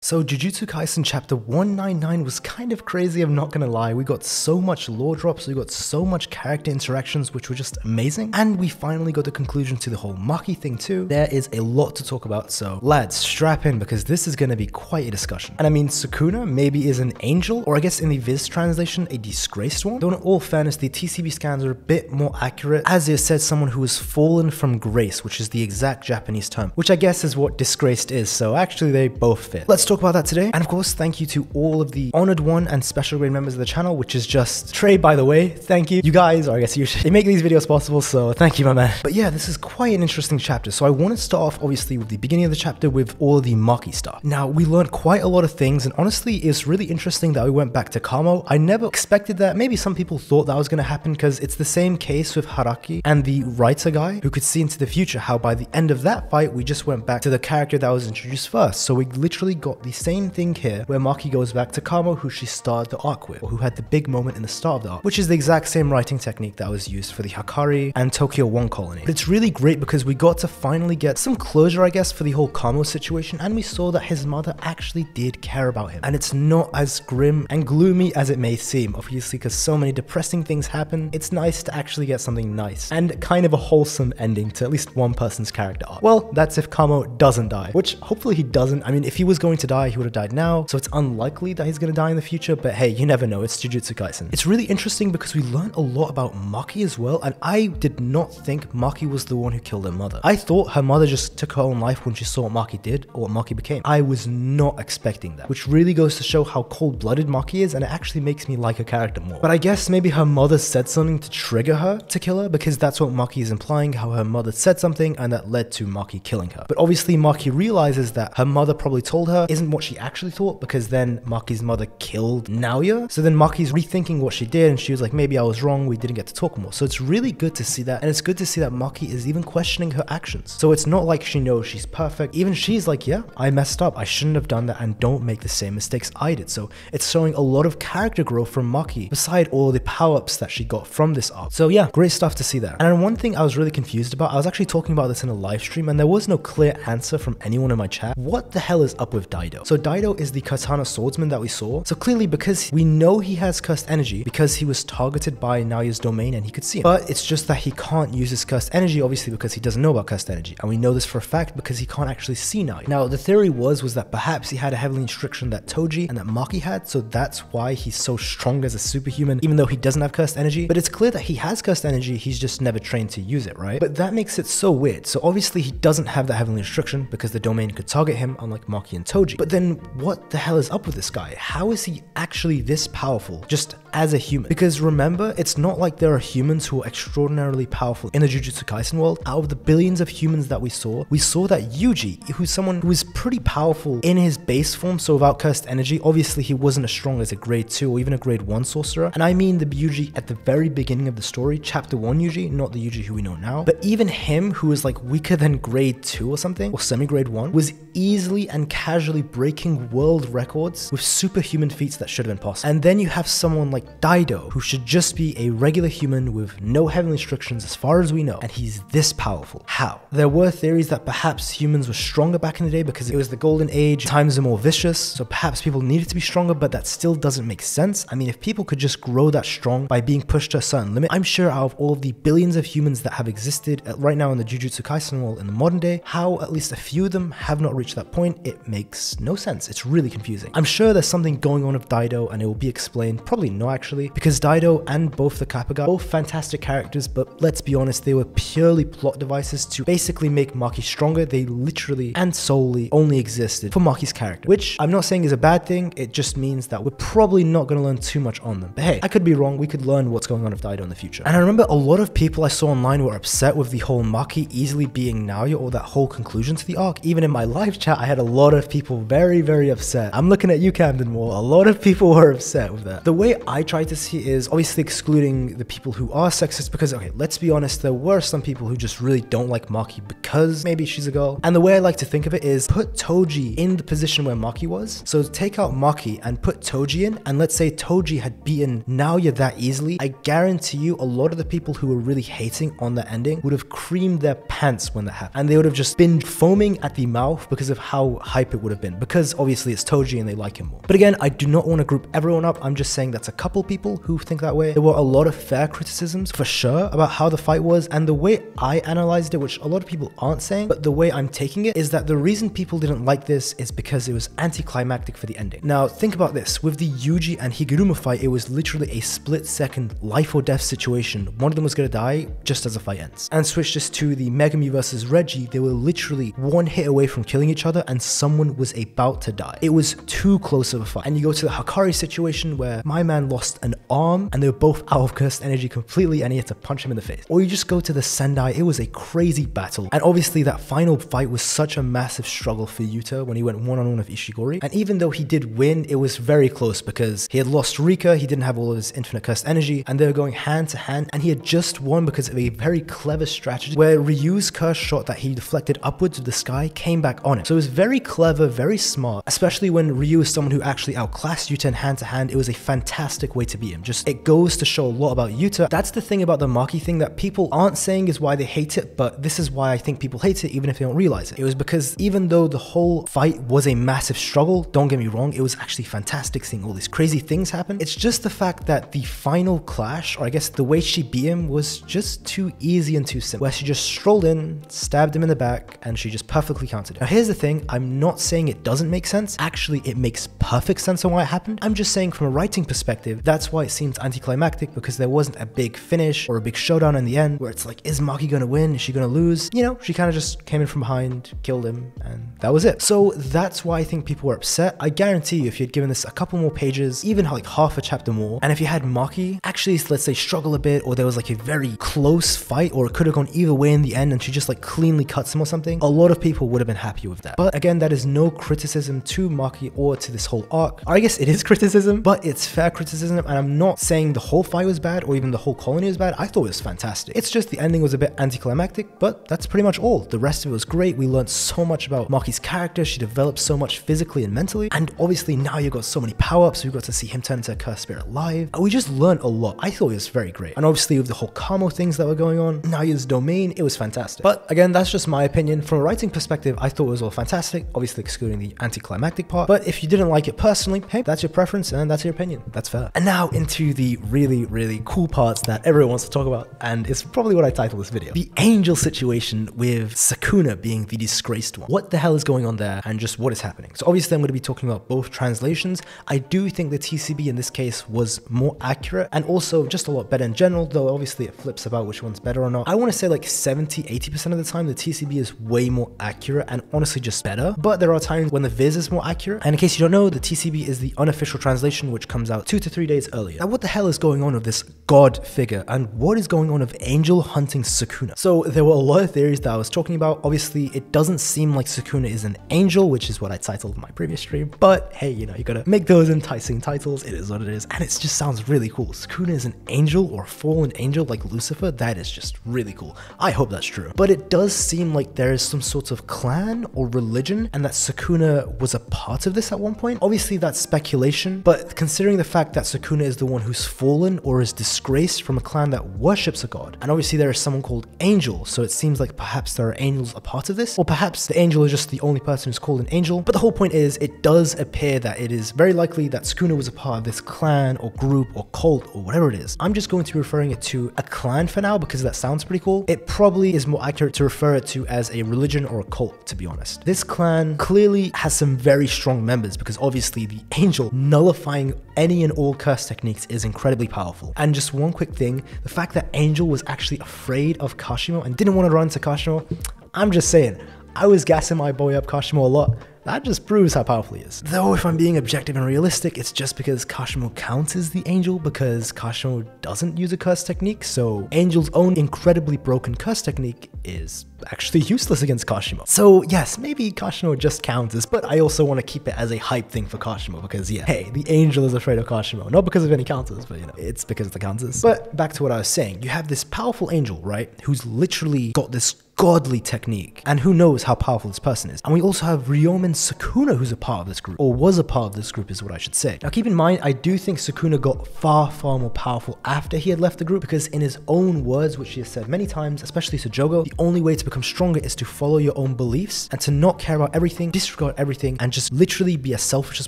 So Jujutsu Kaisen chapter 199 was kind of crazy, I'm not gonna lie. We got so much lore drops, we got so much character interactions which were just amazing, and we finally got the conclusion to the whole Maki thing too. There is a lot to talk about, so lads, strap in because this is gonna be quite a discussion. And I mean, Sukuna maybe is an angel, or I guess in the Viz translation, a disgraced one. Though in all fairness, the TCB scans are a bit more accurate, as it said someone who has fallen from grace, which is the exact Japanese term, which I guess is what disgraced is, so actually they both fit. Let's talk about that today. And of course, thank you to all of the Honored One and Special Grade members of the channel, which is just Trey, by the way. Thank you. You guys, or I guess you should, they make these videos possible, so thank you, my man. But yeah, this is quite an interesting chapter. So I want to start off, obviously, with the beginning of the chapter with all of the Maki stuff. Now, we learned quite a lot of things, and honestly, it's really interesting that we went back to Kamo. I never expected that. Maybe some people thought that was going to happen because it's the same case with Haraki and the writer guy who could see into the future, how by the end of that fight, we just went back to the character that was introduced first. So we literally got the same thing here where Maki goes back to Kamo, who she started the arc with, or who had the big moment in the start of the arc, which is the exact same writing technique that was used for the Hakari and Tokyo 1 colony. But it's really great because we got to finally get some closure, I guess, for the whole Kamo situation, and we saw that his mother actually did care about him. And it's not as grim and gloomy as it may seem, obviously, because so many depressing things happen. It's nice to actually get something nice and kind of a wholesome ending to at least one person's character arc. Well, that's if Kamo doesn't die, which hopefully he doesn't. I mean, if he was going to die, he would have died now, so it's unlikely that he's going to die in the future, but hey, you never know. It's Jujutsu Kaisen. It's really interesting because we learned a lot about Maki as well, and I did not think Maki was the one who killed her mother. I thought her mother just took her own life when she saw what Maki did, or what Maki became. I was not expecting that, which really goes to show how cold-blooded Maki is, and it actually makes me like her character more. But I guess maybe her mother said something to trigger her to kill her, because that's what Maki is implying, how her mother said something and that led to Maki killing her. But obviously Maki realizes that her mother probably told her isn't what she actually thought, because then Maki's mother killed Naoya. So then Maki's rethinking what she did, and she was like, maybe I was wrong, we didn't get to talk more. So it's really good to see that, and it's good to see that Maki is even questioning her actions. So it's not like she knows she's perfect. Even she's like, yeah, I messed up, I shouldn't have done that, and don't make the same mistakes I did. So it's showing a lot of character growth from Maki, beside all the power-ups that she got from this arc. So yeah, great stuff to see that. And one thing I was really confused about, I was actually talking about this in a live stream, and there was no clear answer from anyone in my chat. What the hell is up with Daido? So Daido is the katana swordsman that we saw. So clearly, because we know he has cursed energy, because he was targeted by Naoya's domain and he could see him. But it's just that he can't use his cursed energy, obviously, because he doesn't know about cursed energy. And we know this for a fact because he can't actually see Naoya. Now, the theory was that perhaps he had a heavenly restriction that Toji and that Maki had, so that's why he's so strong as a superhuman, even though he doesn't have cursed energy. But it's clear that he has cursed energy, he's just never trained to use it, right? But that makes it so weird. So obviously he doesn't have that heavenly restriction because the domain could target him, unlike Maki and Toji. But then what the hell is up with this guy? How is he actually this powerful just as a human? Because remember, it's not like there are humans who are extraordinarily powerful in the Jujutsu Kaisen world. Out of the billions of humans that we saw that Yuji, who's someone who is pretty powerful in his base form, so without cursed energy, obviously he wasn't as strong as a grade 2 or even a grade 1 sorcerer. And I mean the Yuji at the very beginning of the story, chapter 1 Yuji, not the Yuji who we know now. But even him, who is like weaker than grade 2 or something, or semi-grade 1, was easily and casually breaking world records with superhuman feats that should have been possible. And then you have someone like Daido, who should just be a regular human with no heavenly restrictions as far as we know, and he's this powerful. How? There were theories that perhaps humans were stronger back in the day because it was the golden age, times are more vicious, so perhaps people needed to be stronger, but that still doesn't make sense. I mean, if people could just grow that strong by being pushed to a certain limit, I'm sure out of all of the billions of humans that have existed right now in the Jujutsu Kaisen world in the modern day, how at least a few of them have not reached that point, it makes no sense. It's really confusing. I'm sure there's something going on with Daido and it will be explained, probably not actually, because Daido and both the Kappa guy, both fantastic characters, but let's be honest, they were purely plot devices to basically make Maki stronger. They literally and solely only existed for Maki's character, which I'm not saying is a bad thing, it just means that we're probably not going to learn too much on them. But hey, I could be wrong, we could learn what's going on with Daido in the future. And I remember a lot of people I saw online were upset with the whole Maki easily being Naoya, or that whole conclusion to the arc. Even in my live chat, I had a lot of people very, very upset. I'm looking at you, Camden Moore. A lot of people were upset with that. The way I try to see is obviously excluding the people who are sexist, because okay, let's be honest, there were some people who just really don't like Maki because maybe she's a girl. And the way I like to think of it is put Toji in the position where Maki was. So take out Maki and put Toji in, and let's say Toji had beaten Naoya that easily. I guarantee you a lot of the people who were really hating on the ending would have creamed their pants when that happened, and they would have just been foaming at the mouth because of how hype it would have been, because obviously it's Toji and they like him more. But again, I do not want to group everyone up. I'm just saying that's a couple people who think that way. There were a lot of fair criticisms for sure about how the fight was, and the way I analyzed it, which a lot of people aren't saying, but the way I'm taking it is that the reason people didn't like this is because it was anticlimactic for the ending. Now think about this, with the Yuji and Higuruma fight, it was literally a split-second life or death situation. One of them was gonna die just as the fight ends. And switch this to the Megumi versus Reggie, they were literally one hit away from killing each other and someone was about to die. It was too close of a fight. And you go to the Hakari situation where my man lost an arm and they were both out of cursed energy completely and he had to punch him in the face. Or you just go to the Sendai, it was a crazy battle. And obviously that final fight was such a massive struggle for Yuta when he went one-on-one with Ishigori. And even though he did win, it was very close because he had lost Rika, he didn't have all of his infinite cursed energy, and they were going hand to hand, and he had just won because of a very clever strategy where Ryu's curse shot that he deflected upwards of the sky came back on him. So it was very clever, very smart, especially when Ryu is someone who actually outclassed Yuta in hand to hand. It was a fantastic way to beat him. Just, it goes to show a lot about Yuta. That's the thing about the Maki thing that people aren't saying is why they hate it, but this is why I think people hate it even if they don't realize it. It was because even though the whole fight was a massive struggle, don't get me wrong, it was actually fantastic seeing all these crazy things happen. It's just the fact that the final clash, or I guess the way she beat him, was just too easy and too simple, where she just strolled in, stabbed him in the back, and she just perfectly countered it. Now here's the thing, I'm not saying it doesn't make sense. Actually, it makes perfect sense on why it happened. I'm just saying from a writing perspective, that's why it seems anticlimactic, because there wasn't a big finish or a big showdown in the end where it's like, is Maki gonna win? Is she gonna lose? You know, she kind of just came in from behind, killed him, and that was it. So that's why I think people were upset. I guarantee you if you'd given this a couple more pages, even like half a chapter more, and if you had Maki actually, let's say, struggle a bit, or there was like a very close fight, or it could have gone either way in the end and she just like cleanly cuts him or something, a lot of people would have been happy with that. But again, that is no criticism to Maki or to this whole arc. I guess it is criticism, but it's fair criticism, and I'm not saying the whole fight was bad or even the whole colony was bad. I thought it was fantastic. It's just the ending was a bit anticlimactic, but that's pretty much all. The rest of it was great. We learned so much about Maki's character. She developed so much physically and mentally, and obviously now you got so many power-ups. We got to see him turn into a cursed spirit live. We just learned a lot. I thought it was very great. And obviously with the whole Kamo things that were going on, Naoya's domain, it was fantastic. But again, that's just my opinion. From a writing perspective, I thought it was all fantastic, obviously excluding the anticlimactic part. But if you didn't like it personally, hey, that's your preference and that's your opinion. That's fair. And now into the really, really cool parts that everyone wants to talk about, and it's probably what I titled this video. The Angel situation with Sukuna being the disgraced one. What the hell is going on there and just what is happening? So obviously I'm going to be talking about both translations. I do think the TCB in this case was more accurate and also just a lot better in general, though obviously it flips about which one's better or not. I want to say like 70-80% of the time the TCB is way more accurate and honestly just better, but there are times when the Viz is more accurate. And in case you don't know, the TCB is the unofficial translation, which comes out 2 to 3 days earlier. Now what the hell is going on with this god figure, and what is going on with Angel hunting Sukuna? So there were a lot of theories that I was talking about. Obviously it doesn't seem like Sukuna is an angel, which is what I titled my previous stream, but hey, you know, you gotta make those enticing titles. It is what it is, and it just sounds really cool. Sukuna is an angel or a fallen angel like Lucifer. That is just really cool. I hope that's true. But it does seem like there is some sort of clan or religion and that Sukuna was a part of this at one point. Obviously that's speculation, but considering the fact that Sukuna is the one who's fallen or is disgraced from a clan that worships a god, and obviously there is someone called Angel, so it seems like perhaps there are angels a part of this, or perhaps the angel is just the only person who's called an angel. But the whole point is, it does appear that it is very likely that Sukuna was a part of this clan or group or cult or whatever it is. I'm just going to be referring it to a clan for now because that sounds pretty cool. It probably is more accurate to refer it to as a religion or a cult, to be honest. This clan clearly has some very strong members because obviously the angel nullifying any and all curse techniques is incredibly powerful. And just one quick thing, the fact that Angel was actually afraid of Kashimo and didn't want to run to Kashimo, I'm just saying, I was gassing my boy up Kashimo a lot. That just proves how powerful he is. Though if I'm being objective and realistic, it's just because Kashimo counts as the angel because Kashimo doesn't use a curse technique, so Angel's own incredibly broken curse technique is actually useless against Kashimo. So yes, maybe Kashimo just counters, but I also want to keep it as a hype thing for Kashimo because yeah, hey, the angel is afraid of Kashimo. Not because of any counters, but you know, it's because of the counters. But back to what I was saying, you have this powerful angel, right? Who's literally got this godly technique, and who knows how powerful this person is. And we also have Ryomen Sukuna, who's a part of this group, or was a part of this group is what I should say. Now keep in mind, I do think Sukuna got far more powerful after he had left the group, because in his own words, which he has said many times, especially to Jogo, the only way to become stronger is to follow your own beliefs and to not care about everything, disregard everything, and just literally be as selfish as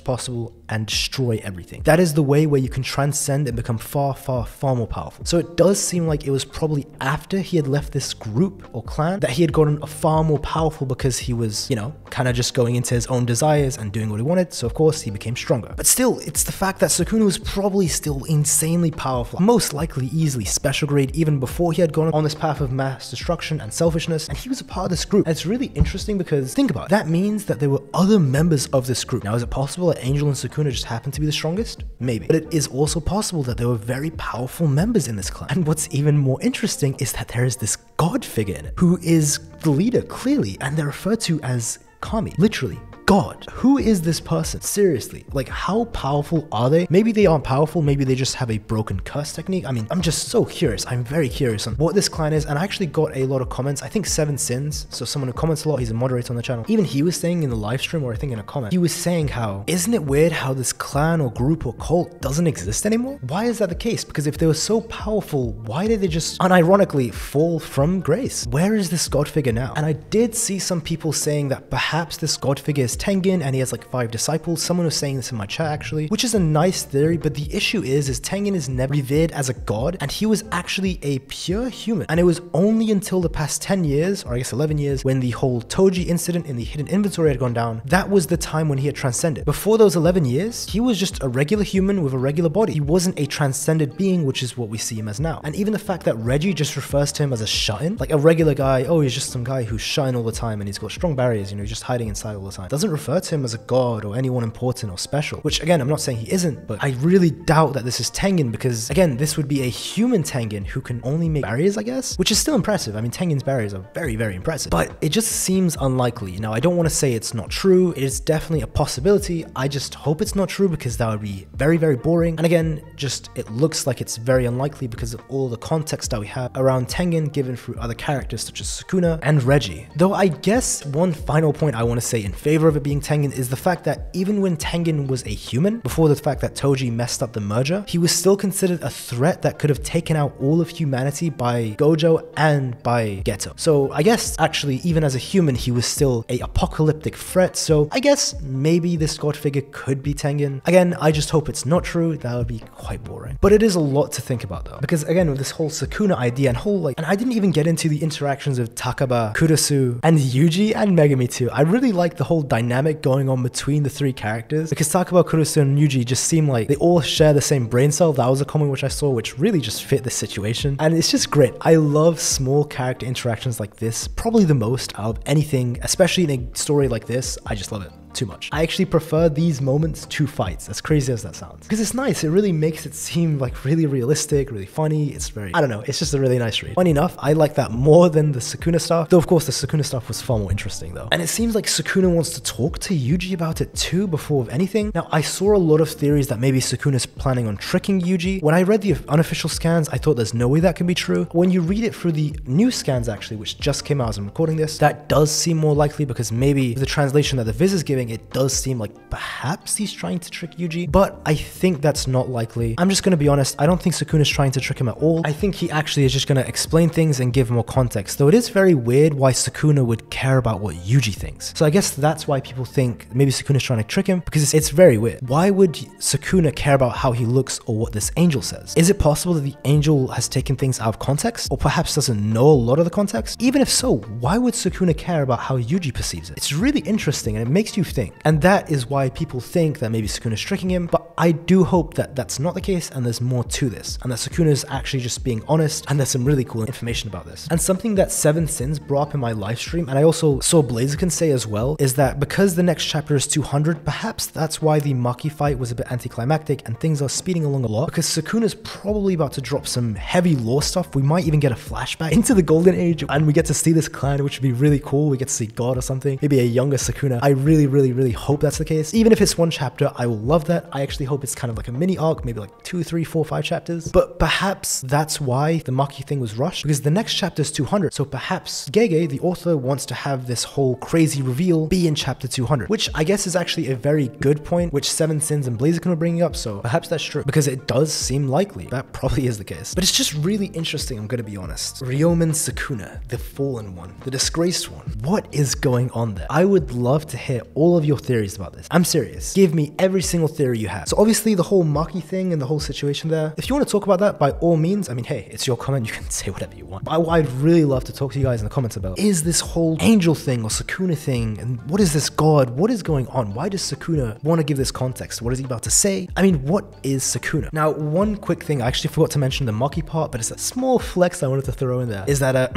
possible and destroy everything. That is the way where you can transcend and become far more powerful. So it does seem like it was probably after he had left this group or clan that he had gotten far more powerful, because he was, you know, kind of just going into his own desires and doing what he wanted. So of course he became stronger. But still, it's the fact that Sukuna was probably still insanely powerful, most likely easily special grade even before he had gone on this path of mass destruction and selfishness, and he was a part of this group. And it's really interesting because think about it, that means that there were other members of this group. Now is it possible that Angel and Sukuna just happened to be the strongest? Maybe. But it is also possible that there were very powerful members in this clan. And what's even more interesting is that there is this god figure in it who is the leader clearly, and they're referred to as Kami, literally God. Who is this person? Seriously, like how powerful are they? Maybe they aren't powerful, maybe they just have a broken curse technique. I mean, I'm just so curious. I'm very curious on what this clan is, and I actually got a lot of comments. I think Seven Sins, so someone who comments a lot, he's a moderator on the channel. Even he was saying in the live stream, or I think in a comment, he was saying how, isn't it weird how this clan or group or cult doesn't exist anymore? Why is that the case? Because if they were so powerful, why did they just unironically fall from grace? Where is this god figure now? And I did see some people saying that perhaps this god figure is Tengen and he has like 5 disciples. Someone was saying this in my chat actually, which is a nice theory, but the issue is Tengen is never revered as a god, and he was actually a pure human. And it was only until the past 10 years, or I guess 11 years, when the whole Toji incident in the hidden inventory had gone down, that was the time when he had transcended. Before those 11 years, he was just a regular human with a regular body. He wasn't a transcended being, which is what we see him as now. And even the fact that Reggie just refers to him as a shut-in, like a regular guy, oh, he's just some guy who's shut-in all the time and he's got strong barriers, you know, he's just hiding inside all the time, doesn't refer to him as a god or anyone important or special, which again, I'm not saying he isn't, but I really doubt that this is Tengen, because again, this would be a human Tengen who can only make barriers, I guess, which is still impressive. I mean, Tengen's barriers are very impressive, but it just seems unlikely. Now, I don't want to say it's not true. It is definitely a possibility. I just hope it's not true, because that would be very boring. And again, just it looks like it's very unlikely because of all the context that we have around Tengen given through other characters such as Sukuna and Reggie. Though I guess one final point I want to say in favor of it being Tengen is the fact that even when Tengen was a human, before the fact that Toji messed up the merger, he was still considered a threat that could have taken out all of humanity by Gojo and by Geto. So I guess actually even as a human, he was still a apocalyptic threat. So I guess maybe this god figure could be Tengen. Again, I just hope it's not true. That would be quite boring. But it is a lot to think about though, because again, with this whole Sukuna idea and whole and I didn't even get into the interactions of Takaba, Kurusu, and Yuji and Megumi too. I really like the whole dynamic going on between the 3 characters, because Takaba, Kurusu, and Yuji just seem like they all share the same brain cell. That was a comment which I saw, which really just fit the situation, and it's just great. I love small character interactions like this, probably the most out of anything, especially in a story like this. I just love it too much. I actually prefer these moments to fights, as crazy as that sounds, because it's nice. It really makes it seem like really realistic, really funny. It's very, I don't know, it's just a really nice read. Funny enough, I like that more than the Sukuna stuff, though of course the Sukuna stuff was far more interesting though. And it seems like Sukuna wants to talk to Yuji about it too before of anything. Now I saw a lot of theories that maybe Sukuna's planning on tricking Yuji. When I read the unofficial scans, I thought there's no way that can be true. When you read it through the new scans actually, which just came out as I'm recording this, that does seem more likely, because maybe the translation that the Viz is giving, it does seem like perhaps he's trying to trick Yuji, but I think that's not likely. I'm just going to be honest, I don't think Sukuna's trying to trick him at all. I think he actually is just going to explain things and give more context, though it is very weird why Sukuna would care about what Yuji thinks. So I guess that's why people think maybe Sukuna's trying to trick him, because it's very weird. Why would Sukuna care about how he looks or what this angel says? Is it possible that the angel has taken things out of context, or perhaps doesn't know a lot of the context? Even if so, why would Sukuna care about how Yuji perceives it? It's really interesting and it makes you think. And that is why people think that maybe Sukuna's tricking him, but I do hope that that's not the case and there's more to this, and that Sukuna is actually just being honest, and there's some really cool information about this. And something that Seven Sins brought up in my live stream, and I also saw Blaziken say as well, is that because the next chapter is 200, perhaps that's why the Maki fight was a bit anticlimactic and things are speeding along a lot, because Sukuna's probably about to drop some heavy lore stuff. We might even get a flashback into the Golden Age, and we get to see this clan, which would be really cool. We get to see God or something, maybe a younger Sukuna. I really hope that's the case. Even if it's one chapter, I will love that. I actually hope it's kind of like a mini arc, maybe like 2, 3, 4, 5 chapters. But perhaps that's why the Maki thing was rushed, because the next chapter is 200. So perhaps Gege, the author, wants to have this whole crazy reveal be in chapter 200, which I guess is actually a very good point, which Seven Sins and Blaziken were bringing up. So perhaps that's true, because it does seem likely. That probably is the case. But it's just really interesting, I'm gonna be honest. Ryomen Sukuna, the fallen one, the disgraced one. What is going on there? I would love to hear all of your theories about this. I'm serious. Give me every single theory you have. So obviously the whole Maki thing and the whole situation there, if you want to talk about that, by all means, I mean, hey, it's your comment, you can say whatever you want. But I'd really love to talk to you guys in the comments about, is this whole angel thing or Sukuna thing, and what is this god? What is going on? Why does Sukuna want to give this context? What is he about to say? I mean, what is Sukuna? Now, one quick thing, I actually forgot to mention the Maki part, but it's a small flex I wanted to throw in there, is that,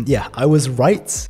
yeah, I was right,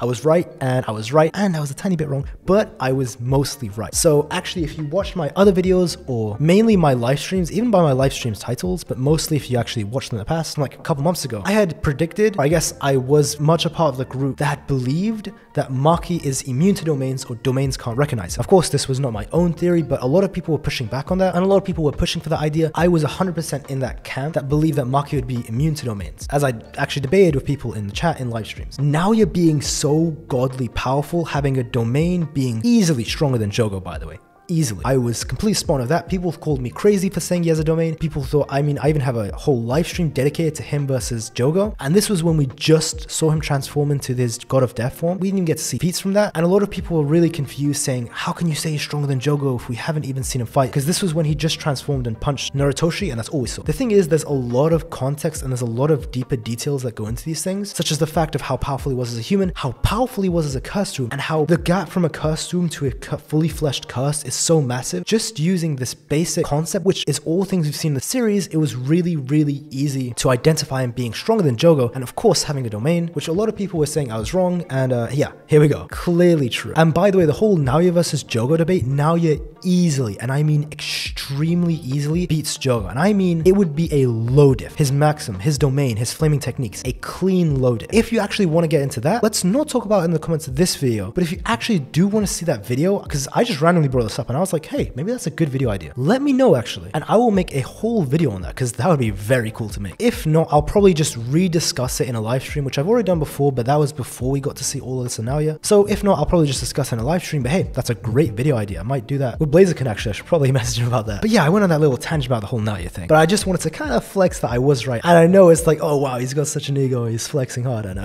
and I was a tiny bit wrong, but I was mostly right. So actually, if you watched my other videos, or mainly my live streams, even by my live streams titles, but mostly if you actually watched them in the past, like a couple months ago, I had predicted, or I guess I was much a part of the group that believed that Maki is immune to domains, or domains can't recognize it. Of course, this was not my own theory, but a lot of people were pushing back on that, and a lot of people were pushing for the idea. I was 100% in that camp that believed that Maki would be immune to domains, as I actually debated with people in the chat in live streams. Now you're being so godly powerful, having a domain being easily stronger than Jogo, by the way. Easily. I was completely spawned of that. People called me crazy for saying he has a domain. People thought, I mean, I even have a whole live stream dedicated to him versus Jogo. And this was when we just saw him transform into this God of Death form. We didn't even get to see feats from that. And a lot of people were really confused, saying, how can you say he's stronger than Jogo if we haven't even seen him fight? Because this was when he just transformed and punched Narutoshi, and that's all we saw. The thing is, there's a lot of context and there's a lot of deeper details that go into these things, such as the fact of how powerful he was as a human, how powerful he was as a cursed room, and how the gap from a cursed room to a fully fleshed curse is so massive. Just using this basic concept, which is all things we've seen in the series, it was really easy to identify him being stronger than Jogo, and of course having a domain, which a lot of people were saying I was wrong, and yeah, here we go. Clearly true. And by the way, the whole Naoya versus Jogo debate, Naoya easily, and I mean extremely easily, beats Jogo, and I mean it would be a low diff. His maxim, his domain, his flaming techniques, a clean low diff. If you actually want to get into that, let's not talk about it in the comments of this video, but if you actually do want to see that video, because I just randomly brought this up and I was like, hey, maybe that's a good video idea. Let me know actually, and I will make a whole video on that, because that would be very cool to make. If not, I'll probably just rediscuss it in a live stream, which I've already done before, but that was before we got to see all of this in Naoya. So if not, I'll probably just discuss it in a live stream, but hey, that's a great video idea. I might do that. With Blaziken actually, I should probably message him about that. But yeah, I went on that little tangent about the whole Naoya thing, but I just wanted to kind of flex that I was right. And I know it's like, oh wow, he's got such an ego, he's flexing hard, and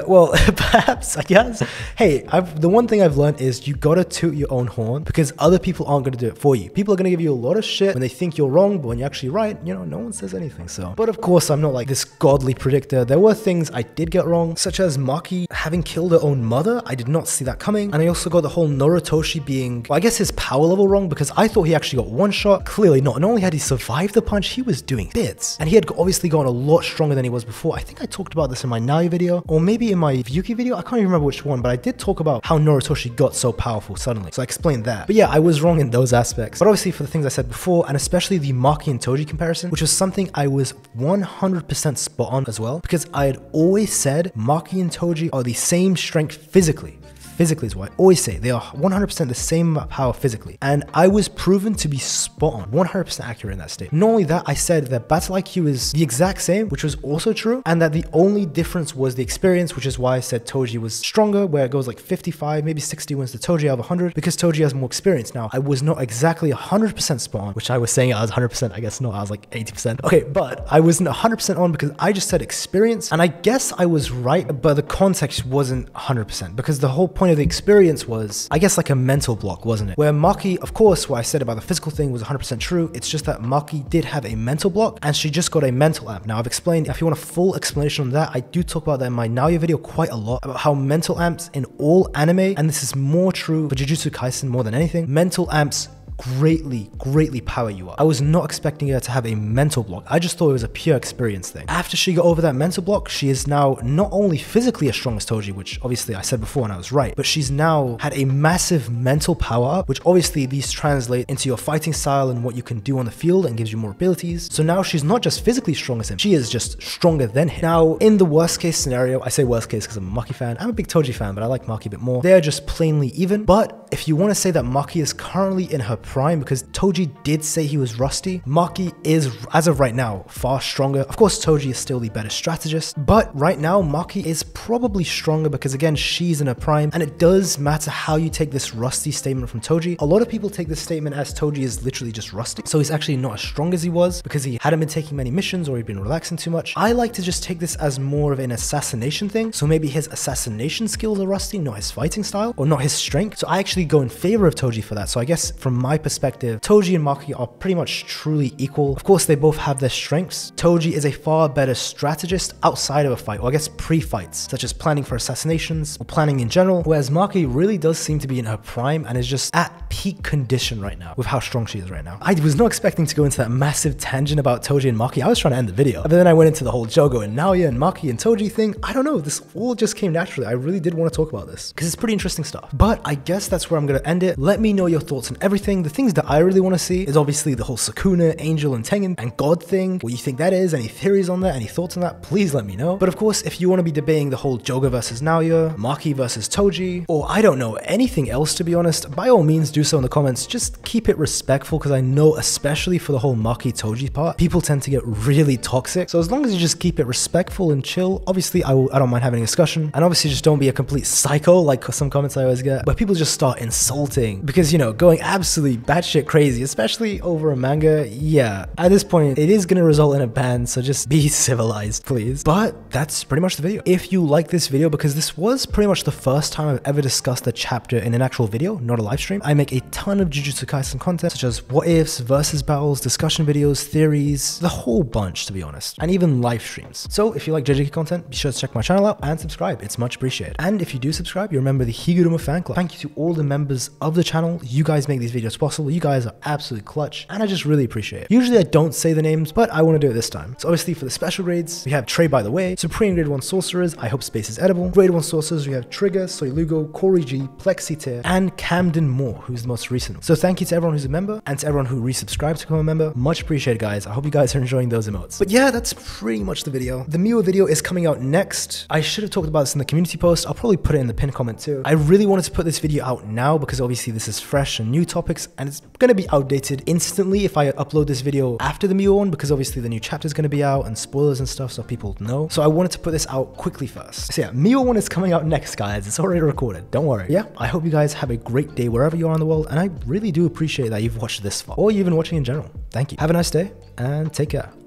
well, perhaps, I guess, hey, the one thing I've learned is you gotta toot your own horn, because other people aren't going to do it for you. People are going to give you a lot of shit when they think you're wrong, but when you're actually right, you know, no one says anything. So, but of course, I'm not like this godly predictor. There were things I did get wrong, such as Maki having killed her own mother. I did not see that coming. And I also got the whole Narutoshi being, well, I guess his power level wrong, because I thought he actually got one shot. Clearly not. Not only had he survived the punch, he was doing bits. And he had obviously gotten a lot stronger than he was before. I think I talked about this in my Naoya video, or maybe in my Vyuki video. I can't even remember which one, but I did talk about how Narutoshi got so powerful suddenly. So I explained that. But yeah, I was wrong in those aspects. But obviously for the things I said before, and especially the Maki and Toji comparison, which was something I was 100% spot on as well, because I had always said Maki and Toji are the same strength physically. Physically is what I always say. They are 100% the same power physically. And I was proven to be spot on, 100% accurate in that state. Not only that, I said that battle IQ is the exact same, which was also true, and that the only difference was the experience, which is why I said Toji was stronger, where it goes like 55, maybe 60 wins to Toji out of 100, because Toji has more experience. Now, I was not exactly 100% spot on, which I was saying I was 100%, I guess not, I was like 80%. Okay, but I wasn't 100% on because I just said experience, and I guess I was right, but the context wasn't 100%, because the whole point of the experience was, I guess, like a mental block, wasn't it? Where Maki, of course, what I said about the physical thing was 100% true. It's just that Maki did have a mental block, and she just got a mental amp. Now, I've explained, if you want a full explanation on that, I do talk about that in my Naoya video quite a lot, about how mental amps in all anime, and this is more true for Jujutsu Kaisen more than anything, mental amps greatly power you up. I was not expecting her to have a mental block. I just thought it was a pure experience thing. After she got over that mental block, she is now not only physically as strong as Toji, which obviously I said before and I was right, but she's now had a massive mental power up, which obviously these translate into your fighting style and what you can do on the field and gives you more abilities. So now she's not just physically strong as him, she is just stronger than him. Now, in the worst case scenario, I say worst case because I'm a Maki fan. I'm a big Toji fan, but I like Maki a bit more. They're just plainly even. But if you want to say that Maki is currently in her prime, because Toji did say he was rusty, Maki is, as of right now, far stronger. Of course, Toji is still the better strategist, but right now, Maki is probably stronger because, again, she's in her prime, and it does matter how you take this rusty statement from Toji. A lot of people take this statement as Toji is literally just rusty, so he's actually not as strong as he was because he hadn't been taking many missions or he'd been relaxing too much. I like to just take this as more of an assassination thing, so maybe his assassination skills are rusty, not his fighting style, or not his strength. So I actually go in favor of Toji for that. So I guess from my perspective, Toji and Maki are pretty much truly equal. Of course, they both have their strengths. Toji is a far better strategist outside of a fight, or I guess pre-fights, such as planning for assassinations or planning in general, whereas Maki really does seem to be in her prime and is just at peak condition right now with how strong she is right now. I was not expecting to go into that massive tangent about Toji and Maki. I was trying to end the video, but then I went into the whole Jogo and Naoya and Maki and Toji thing. I don't know, this all just came naturally. I really did want to talk about this because it's pretty interesting stuff. But I guess that's where I'm going to end it. Let me know your thoughts on everything. The things that I really want to see is obviously the whole Sukuna, Angel, and Tengen and God thing. What you think that is, any theories on that, any thoughts on that, please let me know. But of course, if you want to be debating the whole Jogo versus Naoya, Maki versus Toji, or I don't know, anything else to be honest, by all means do so in the comments. Just keep it respectful because I know especially for the whole Maki Toji part, people tend to get really toxic. So as long as you just keep it respectful and chill, obviously I don't mind having a discussion. And obviously just don't be a complete psycho like some comments I always get, where people just start insulting because, you know, going absolutely batshit crazy, especially over a manga. Yeah, at this point it is going to result in a ban, so just be civilized, please. But that's pretty much the video. If you like this video, because this was pretty much the first time I've ever discussed a chapter in an actual video, not a live stream. I make a ton of Jujutsu Kaisen content, such as what ifs, versus battles, discussion videos, theories, the whole bunch to be honest, and even live streams. So if you like JJK content, be sure to check my channel out and subscribe. It's much appreciated. And if you do subscribe, you're a member of the Higuruma fan club. Thank you to all the members of the channel. You guys make these videos possible. You guys are absolutely clutch, and I just really appreciate it. Usually I don't say the names, but I want to do it this time. So obviously for the special grades, we have Trey by the way, Supreme Grade 1 Sorcerers, I hope space is edible. Grade 1 Sorcerers, we have Trigger, Soylugo, Corey G, Plexiteer, and Camden Moore, who's the most recent. So thank you to everyone who's a member, and to everyone who resubscribed to become a member. Much appreciated, guys. I hope you guys are enjoying those emotes. But yeah, that's pretty much the video. The Miwa video is coming out next. I should have talked about this in the community post. I'll probably put it in the pinned comment too. I really wanted to put this video out now because obviously this is fresh and new topics, and it's going to be outdated instantly if I upload this video after the Miwa one, because obviously the new chapter is going to be out and spoilers and stuff, so people know. So I wanted to put this out quickly first. So yeah, Miwa one is coming out next, guys. It's already recorded. Don't worry. Yeah, I hope you guys have a great day wherever you are in the world, and I really do appreciate that you've watched this far, or you've been watching in general. Thank you. Have a nice day, and take care.